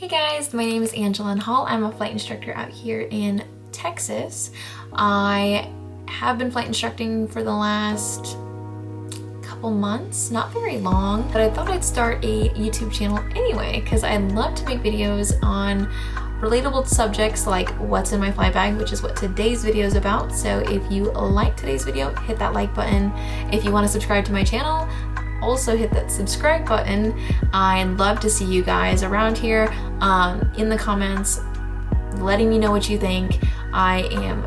Hey guys, my name is Angela Hall. I'm a flight instructor out here in Texas. I have been flight instructing for the last couple months, not very long, but I thought I'd start a YouTube channel anyway because I love to make videos on relatable subjects like what's in my flight bag, which is what today's video is about. So if you like today's video, hit that like button. If you want to subscribe to my channel, also hit that subscribe button. I'd love to see you guys around here in the comments, letting me know what you think. I am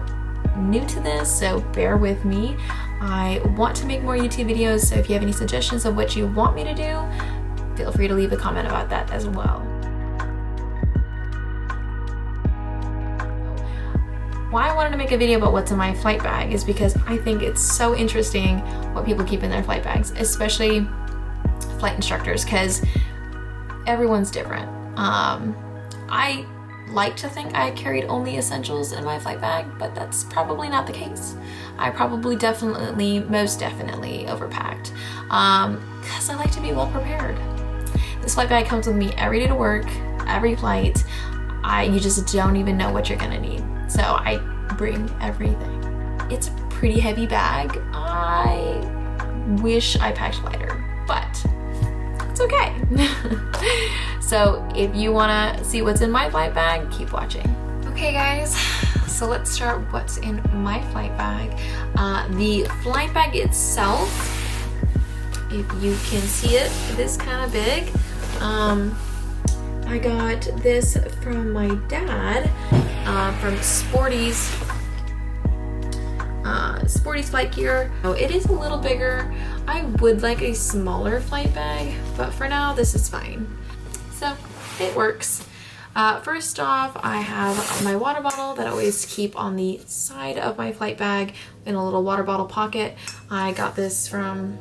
new to this, so bear with me. I want to make more YouTube videos, so if you have any suggestions of what you want me to do, feel free to leave a comment about that as well. Why I wanted to make a video about what's in my flight bag is because I think it's so interesting what people keep in their flight bags, especially flight instructors, because everyone's different. I like to think I carried only essentials in my flight bag, but that's probably not the case. I probably most definitely overpacked, because I like to be well prepared. This flight bag comes with me every day to work, every flight. You just don't even know what you're gonna need. So I bring everything. It's a pretty heavy bag. I wish I packed lighter, but it's okay. So if you wanna see what's in my flight bag, keep watching. Okay guys, so let's start what's in my flight bag. The flight bag itself, if you can see it, it is kind of big. I got this from my dad, from Sporty's Flight Gear. Oh, it is a little bigger. I would like a smaller flight bag, but for now this is fine. So it works. First off, I have my water bottle that I always keep on the side of my flight bag in a little water bottle pocket. I got this from,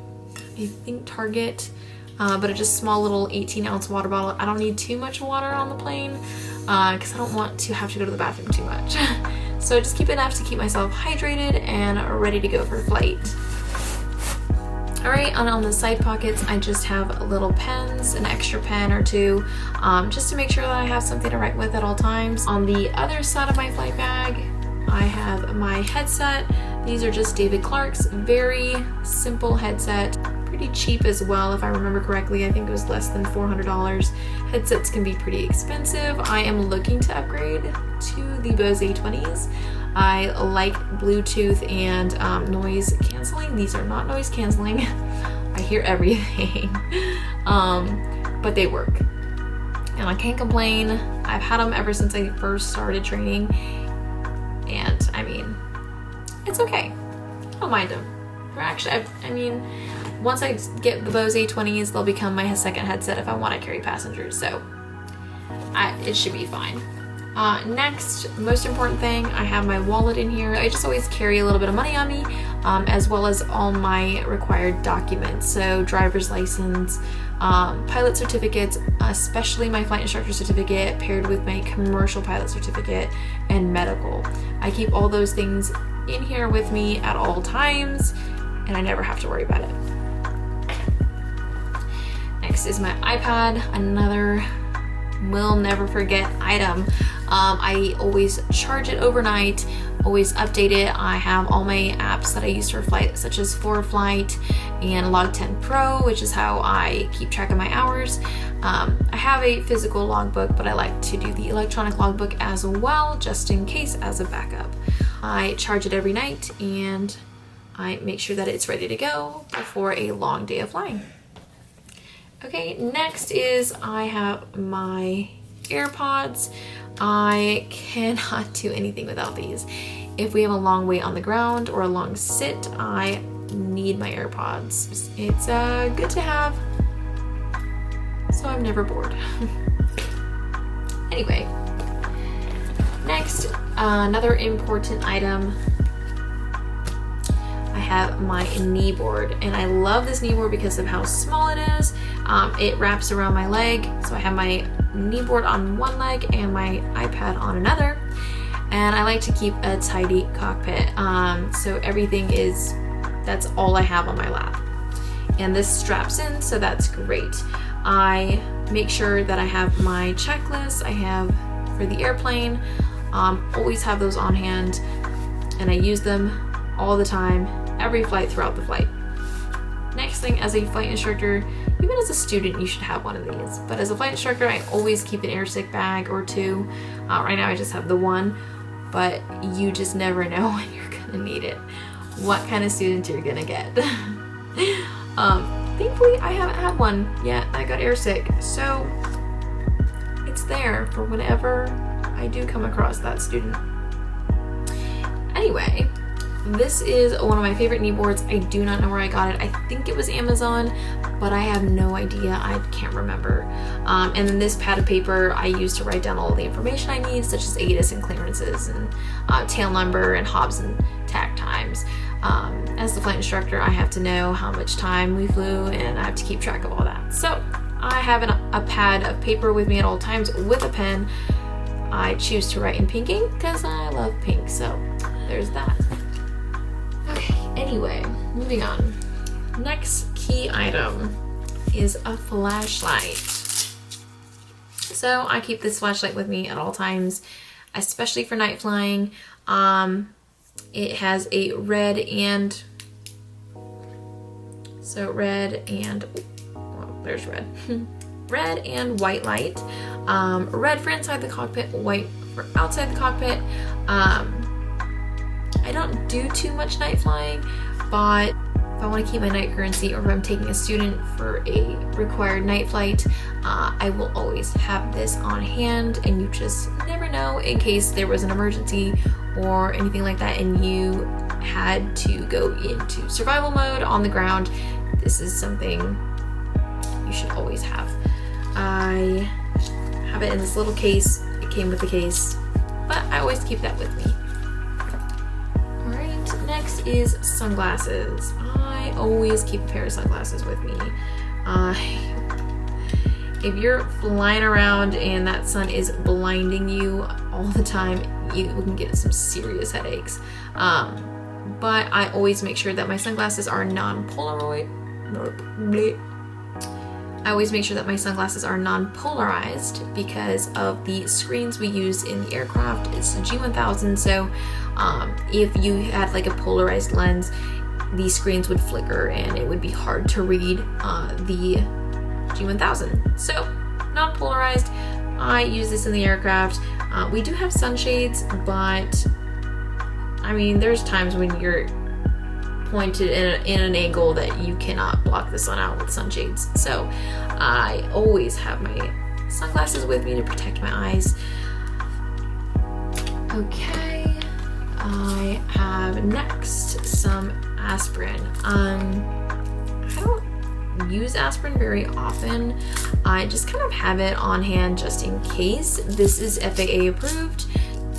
I think, Target. But a just small little 18-ounce water bottle. I don't need too much water on the plane because I don't want to have to go to the bathroom too much. So I just keep enough to keep myself hydrated and ready to go for flight. Alright, on the side pockets, I just have little pens, an extra pen or two, just to make sure that I have something to write with at all times. On the other side of my flight bag, I have my headset. These are just David Clark's, very simple headset. Pretty cheap as well, if I remember correctly. I think it was less than $400. Headsets can be pretty expensive. I am looking to upgrade to the Bose A20s. I like Bluetooth and noise canceling. These are not noise canceling. I hear everything, but they work. And I can't complain. I've had them ever since I first started training. And I mean, it's okay. I don't mind them. They're actually, I mean, once I get the Bose A20s, they'll become my second headset if I want to carry passengers, so it should be fine. Next, most important thing, I have my wallet in here. I just always carry a little bit of money on me, as well as all my required documents. So driver's license, pilot certificates, especially my flight instructor certificate paired with my commercial pilot certificate, and medical. I keep all those things in here with me at all times, and I never have to worry about it. Next is my iPad, another will never forget item. I always charge it overnight, always update it. I have all my apps that I use for flight, such as ForeFlight and Log10 Pro, which is how I keep track of my hours. I have a physical logbook, but I like to do the electronic logbook as well, just in case, as a backup. I charge it every night and I make sure that it's ready to go before a long day of flying. Okay, next is I have my AirPods. I cannot do anything without these. If we have a long wait on the ground or a long sit, I need my AirPods. It's good to have, so I'm never bored. Anyway, next, another important item, I have my knee board, and I love this knee board because of how small it is. It wraps around my leg, so I have my knee board on one leg and my iPad on another, and I like to keep a tidy cockpit, so everything is, that's all I have on my lap. And this straps in, so that's great. I make sure that I have my checklist I have for the airplane. Always have those on hand, and I use them all the time, every flight throughout the flight. Next thing, as a flight instructor, even as a student, you should have one of these. But as a flight instructor, I always keep an airsick bag or two. Right now I just have the one, but you just never know when you're gonna need it. What kind of student you're gonna get. Thankfully, I haven't had one yet. I got airsick, so it's there for whenever I do come across that student. Anyway, this is one of my favorite knee boards. I do not know where I got it. I think it was Amazon, but I have no idea. I can't remember. And then this pad of paper I use to write down all the information I need, such as ATIS and clearances and tail number and Hobbs and tack times. As the flight instructor, I have to know how much time we flew, and I have to keep track of all that. So I have a pad of paper with me at all times with a pen. I choose to write in pink ink because I love pink, so there's that. Okay, anyway, moving on. Next key item is a flashlight. So I keep this flashlight with me at all times, especially for night flying. It has a red and there's red. Red and white light. Red for inside the cockpit, white for outside the cockpit. I don't do too much night flying, but if I want to keep my night currency, or if I'm taking a student for a required night flight, I will always have this on hand, and you just never know in case there was an emergency or anything like that and you had to go into survival mode on the ground. This is something you should always have. I have it in this little case. It came with the case, but I always keep that with me. Alright, next is sunglasses. I always keep a pair of sunglasses with me. If you're flying around and that sun is blinding you all the time, you can get some serious headaches. But I always make sure that my sunglasses are non-polarized. I always make sure that my sunglasses are non-polarized because of the screens we use in the aircraft. It's a G1000, so if you had like a polarized lens, these screens would flicker and it would be hard to read the G1000. So non-polarized, I use this in the aircraft. We do have sunshades, but I mean, there's times when you're pointed in an angle that you cannot block the sun out with sunshades. So I always have my sunglasses with me to protect my eyes. Okay, I have next some aspirin. I don't use aspirin very often. I just kind of have it on hand just in case. This is FAA approved.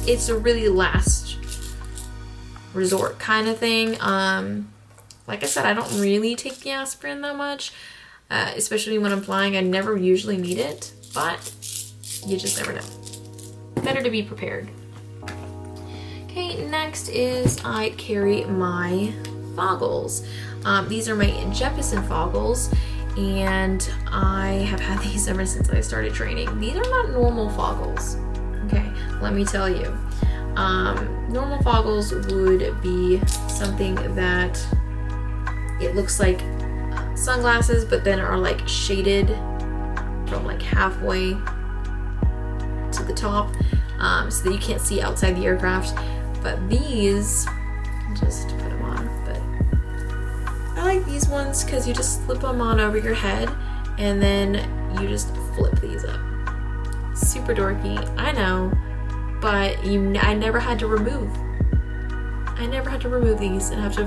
It's a really last resort kind of thing. Like I said, I don't really take the aspirin that much, especially when I'm flying. I never usually need it, but you just never know. Better to be prepared. Okay, next is I carry my foggles. These are my Jeppesen foggles, and I have had these ever since I started training. These are not normal foggles, okay? Let me tell you. Normal foggles would be something that it looks like sunglasses, but then are like shaded from like halfway to the top, so that you can't see outside the aircraft. But these, just put them on, but I like these ones because you just slip them on over your head and then you just flip these up. Super dorky, I know, but I never had to remove these and have to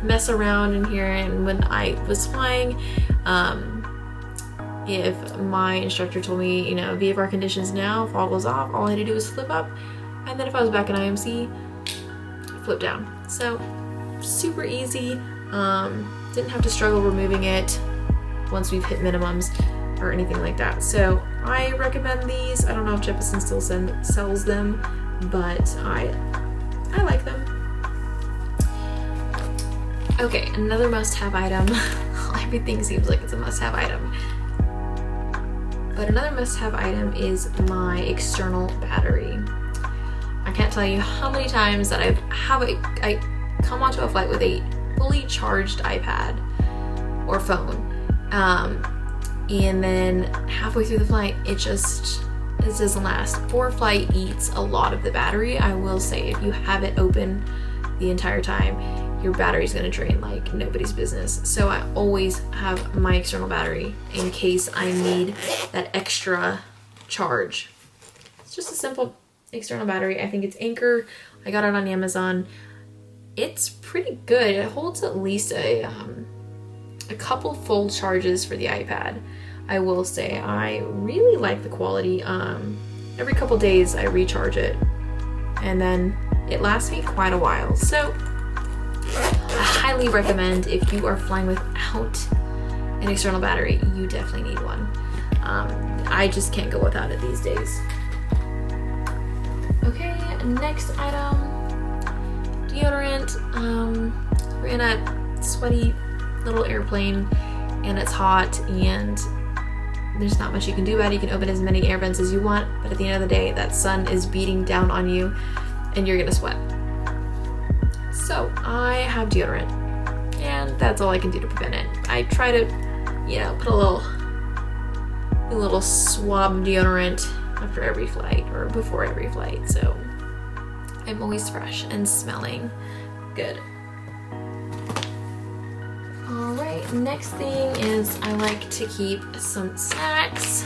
mess around in here. And when I was flying, if my instructor told me, you know, VFR conditions now, foggles off, all I had to do was flip up, and then if I was back in IMC, flip down. So super easy. Didn't have to struggle removing it once we've hit minimums or anything like that. So I recommend these. I don't know if Jeppesen still sells them, but I like them. Okay, another must-have item. Everything seems like it's a must-have item, But another must-have item is my external battery. I can't tell you how many times that I come onto a flight with a fully charged iPad or phone, and then halfway through the flight, it doesn't last. Poor flight eats a lot of the battery. I will say, if you have it open the entire time, your battery's gonna drain like nobody's business. So I always have my external battery in case I need that extra charge. It's just a simple external battery. I think it's Anchor. I got it on Amazon. It's pretty good. It holds at least a couple full charges for the iPad. I will say I really like the quality. Every couple days I recharge it, and then it lasts me quite a while. So I highly recommend, if you are flying without an external battery, you definitely need one. I just can't go without it these days. Okay, next item, deodorant. We're in a sweaty little airplane and it's hot and there's not much you can do about it. You can open as many air vents as you want, but at the end of the day, that sun is beating down on you and you're gonna sweat. So I have deodorant, and that's all I can do to prevent it. I try to, put a little swab of deodorant after every flight or before every flight, so I'm always fresh and smelling good. Alright, next thing is I like to keep some snacks.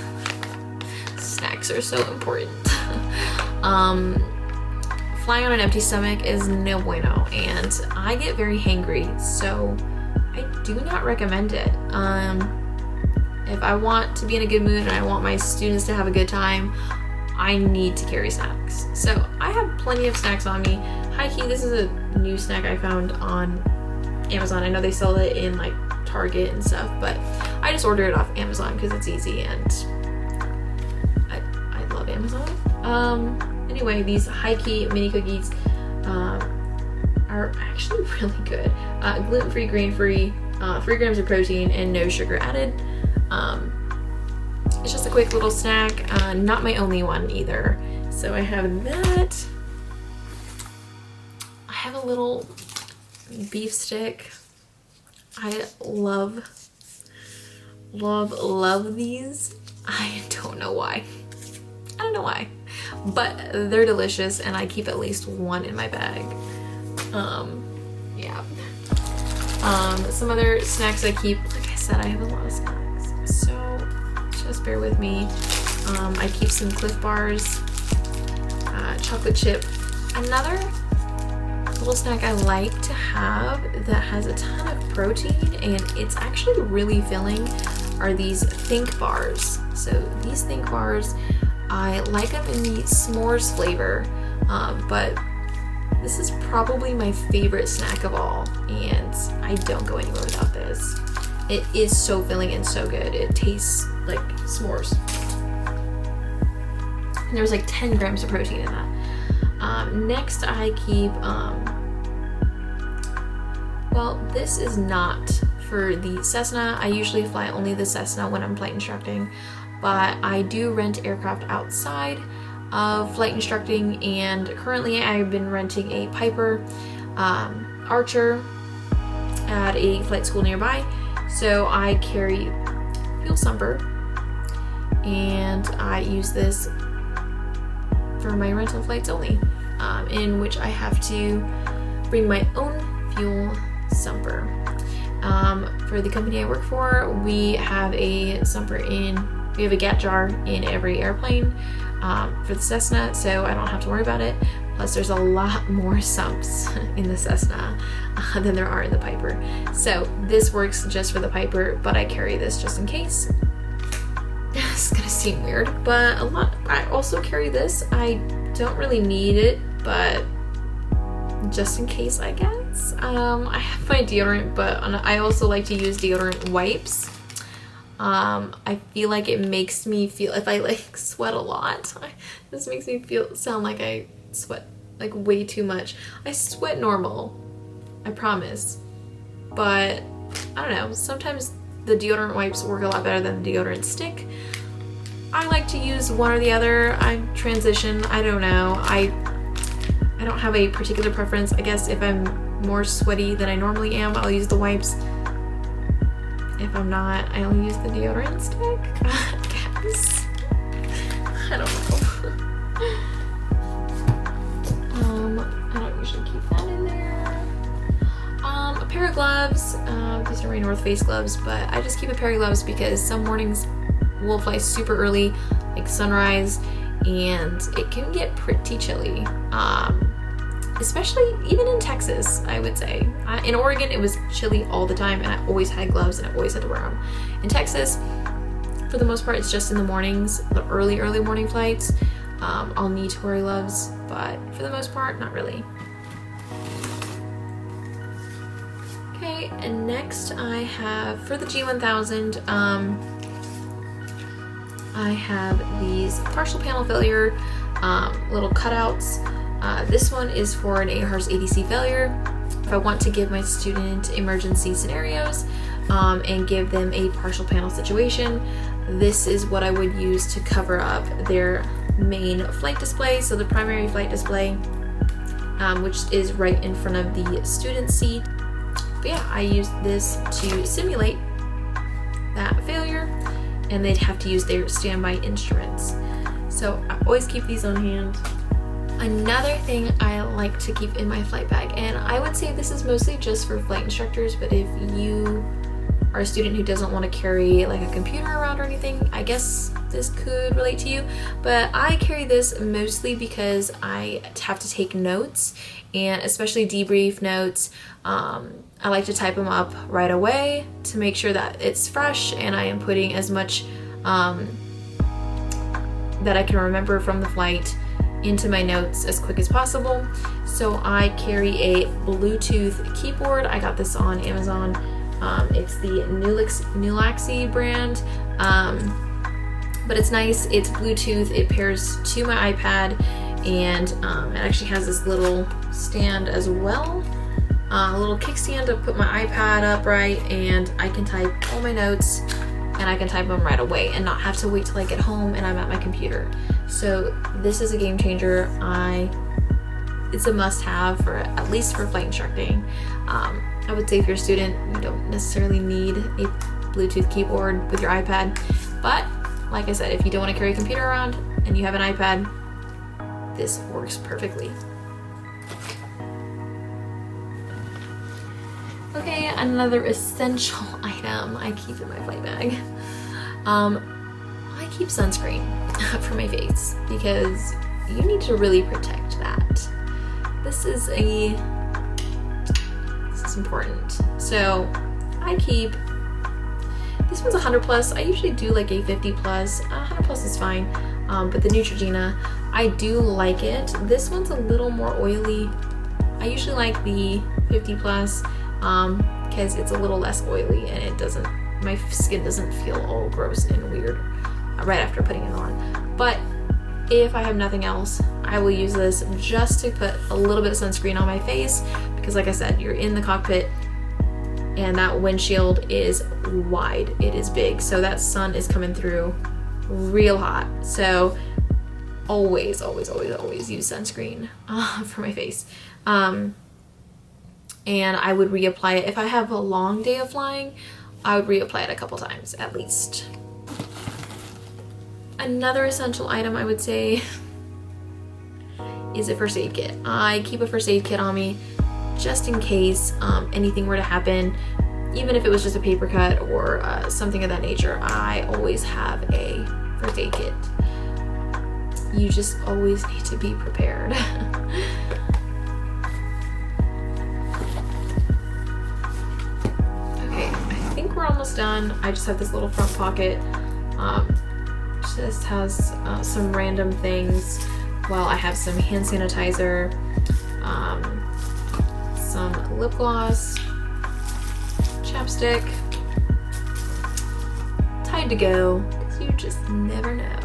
Snacks are so important. Flying on an empty stomach is no bueno, and I get very hangry, so I do not recommend it. If I want to be in a good mood and I want my students to have a good time, I need to carry snacks. So I have plenty of snacks on me. High-key, this is a new snack I found on Amazon. I know they sell it in like Target and stuff, but I just order it off Amazon because it's easy and I love Amazon. Anyway, these high-key mini cookies are actually really good. Gluten-free, grain-free, 3 grams of protein, and no sugar added. It's just a quick little snack, not my only one either. So I have that. I have a little beef stick. I love these. I don't know why. But they're delicious and I keep at least one in my bag. Yeah. Some other snacks I keep, like I said, I have a lot of snacks, so just bear with me. I keep some Cliff Bars, chocolate chip. Another little snack I like to have that has a ton of protein and it's actually really filling are these Think Bars. So these Think Bars, I like them in the s'mores flavor, but this is probably my favorite snack of all, and I don't go anywhere without this. It is so filling and so good. It tastes like s'mores. And there's like 10 grams of protein in that. Next I keep, well, this is not for the Cessna. I usually fly only the Cessna when I'm flight instructing, but I do rent aircraft outside of flight instructing, and currently I've been renting a Piper Archer at a flight school nearby. So I carry fuel sumper, and I use this for my rental flights only, in which I have to bring my own fuel sumper. For the company I work for, we have a GAT jar in every airplane for the Cessna, so I don't have to worry about it. Plus there's a lot more sumps in the Cessna than there are in the Piper. So this works just for the Piper, but I carry this just in case. It's gonna seem weird, but I also carry this. I don't really need it, but just in case, I guess. I have my deodorant, but I also like to use deodorant wipes. I feel like it makes me feel, if I like sweat a lot, this makes me sound like I sweat like way too much. I sweat normal, I promise, but I don't know, sometimes the deodorant wipes work a lot better than the deodorant stick. I like to use one or the other. I transition, I don't know. I don't have a particular preference. I guess if I'm more sweaty than I normally am, I'll use the wipes. If I'm not, I'll use the deodorant stick. I guess. I don't know. I don't usually keep that in there. A pair of gloves. These are my North Face gloves, but I just keep a pair of gloves because some mornings we'll fly super early, like sunrise, and it can get pretty chilly. Especially even in Texas, I would say. In Oregon, it was chilly all the time, and I always had gloves and I always had to wear them. In Texas, for the most part, it's just in the mornings, the early morning flights. I'll need to wear gloves, but for the most part, not really. Okay, and next I have, for the G1000, I have these partial panel failure little cutouts. This one is for an AHRS ADC failure. If I want to give my student emergency scenarios and give them a partial panel situation, this is what I would use to cover up their main flight display, so the primary flight display, which is right in front of the student seat. But yeah, I use this to simulate that failure, and they'd have to use their standby instruments. So I always keep these on hand. Another thing I like to keep in my flight bag, and I would say this is mostly just for flight instructors, but if you are a student who doesn't want to carry like a computer around or anything, I guess this could relate to you. But I carry this mostly because I have to take notes, and especially debrief notes. I like to type them up right away to make sure that it's fresh and I am putting as much that I can remember from the flight into my notes as quick as possible. So I carry a Bluetooth keyboard. I got this on Amazon. It's the Nulaxi brand, but it's nice. It's Bluetooth. It pairs to my iPad, and it actually has this little stand as well, a little kickstand to put my iPad upright, and I can type all my notes, and I can type them right away and not have to wait till I get home and I'm at my computer. So this is a game changer. It's a must-have for, at least for flight instructing. I would say if you're a student, you don't necessarily need a Bluetooth keyboard with your iPad, but like I said, if you don't want to carry a computer around and you have an iPad, this works perfectly. Okay, another essential item I keep in my flight bag. I keep sunscreen for my face because you need to really protect that. This is important. So I keep, this one's 100 plus. I usually do like a 50 plus. 100 plus is fine. But the Neutrogena, I do like it. This one's a little more oily. I usually like the 50 plus because it's a little less oily and it doesn't, my skin doesn't feel all gross and weird right after putting it on. But if I have nothing else, I will use this just to put a little bit of sunscreen on my face because like I said, you're in the cockpit and that windshield is wide, it is big, so that sun is coming through real hot. So always use sunscreen for my face. And I would reapply it if I have a long day of flying. I would reapply it a couple times at least. Another essential item I would say is a first aid kit. I keep a first aid kit on me just in case anything were to happen, even if it was just a paper cut or something of that nature. I always have a first aid kit. You just always need to be prepared. Okay, I think we're almost done. I just have this little front pocket. Just has some random things. Well, I have some hand sanitizer, some lip gloss, chapstick, Tide to go, because you just never know.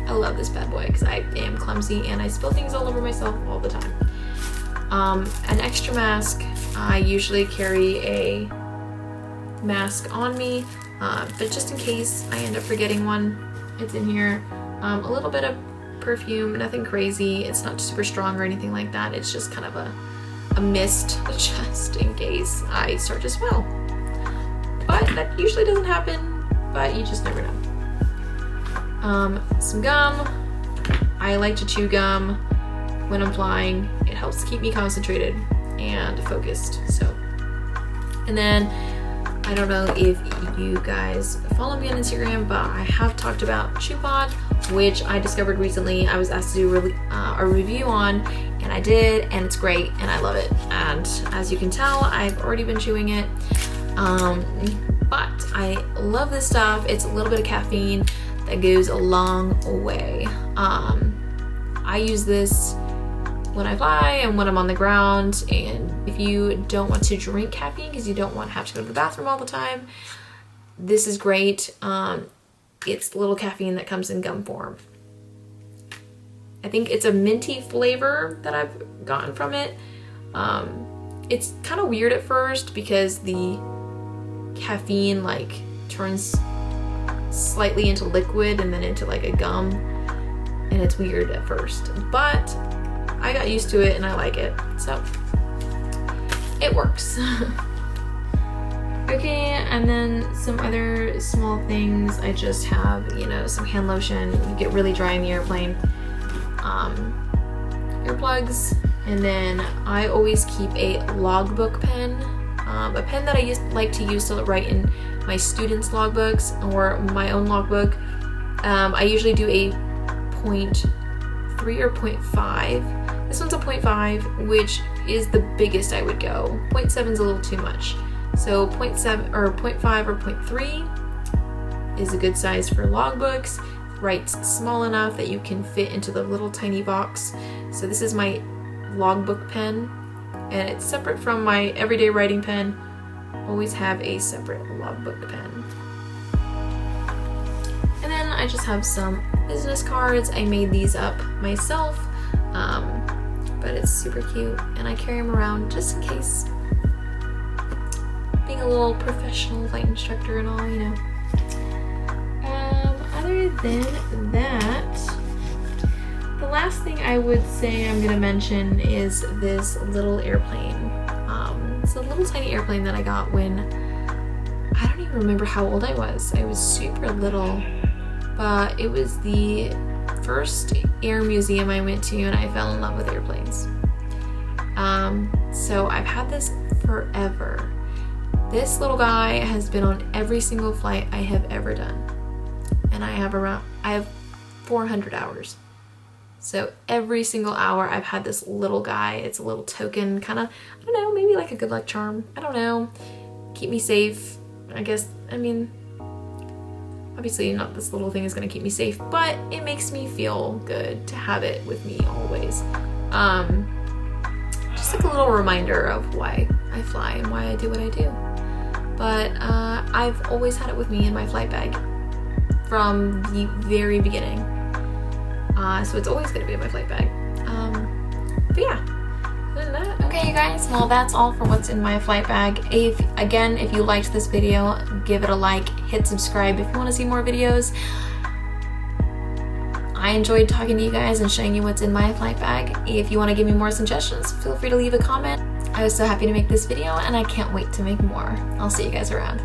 I love this bad boy because I am clumsy and I spill things all over myself all the time. An extra mask. I usually carry a mask on me, but just in case I end up forgetting one, It's in here. A little bit of perfume, nothing crazy. It's not super strong or anything like that. It's just kind of a mist just in case I start to smell. But that usually doesn't happen, but you just never know. Some gum. I like to chew gum when I'm flying. It helps keep me concentrated and focused. So, and then I don't know if you guys follow me on Instagram, but I have talked about Chew Pod, which I discovered recently. I was asked to do a review on, and I did, and it's great, and I love it. And as you can tell, I've already been chewing it. But I love this stuff. It's a little bit of caffeine that goes a long way. I use this when I fly and when I'm on the ground, and if you don't want to drink caffeine because you don't want to have to go to the bathroom all the time, this is great. It's little caffeine that comes in gum form. I think it's a minty flavor that I've gotten from it. It's kind of weird at first because the caffeine like turns slightly into liquid and then into like a gum, and it's weird at first, but I got used to it and I like it, so it works. Okay, and then some other small things. I just have, you know, some hand lotion. You get really dry in the airplane. Earplugs, and then I always keep a Logbook pen, a pen that I like to use to write in my students' logbooks or my own logbook. I usually do a 0.3 or 0.5. This one's a 0.5, which is the biggest I would go. 0.7 is a little too much. So 0.7 or 0.5 or 0.3 is a good size for logbooks. Writes small enough that you can fit into the little tiny box. So this is my Logbook pen, and it's separate from my everyday writing pen. Always have a separate Logbook pen. And then I just have some business cards. I made these up myself, but it's super cute, and I carry them around just in case. Being a little professional flight instructor and all, you know. Other than that, the last thing I would say I'm gonna mention is this little airplane. It's a little tiny airplane that I got when, I don't even remember how old I was. I was super little, but it was the first air museum I went to, and I fell in love with airplanes. So I've had this forever. This little guy has been on every single flight I have ever done. And I have 400 hours. So every single hour I've had this little guy. It's a little token, kind of, I don't know, maybe like a good luck charm. I don't know. Keep me safe, I guess. I mean, obviously not this little thing is gonna keep me safe, but it makes me feel good to have it with me always. Just like a little reminder of why I fly and why I do what I do. But I've always had it with me in my flight bag from the very beginning. So it's always gonna be in my flight bag. But yeah, other than that, okay you guys, well that's all for what's in my flight bag. If you liked this video, give it a like, hit subscribe if you wanna see more videos. I enjoyed talking to you guys and showing you what's in my flight bag. If you wanna give me more suggestions, feel free to leave a comment. I was so happy to make this video, and I can't wait to make more. I'll see you guys around.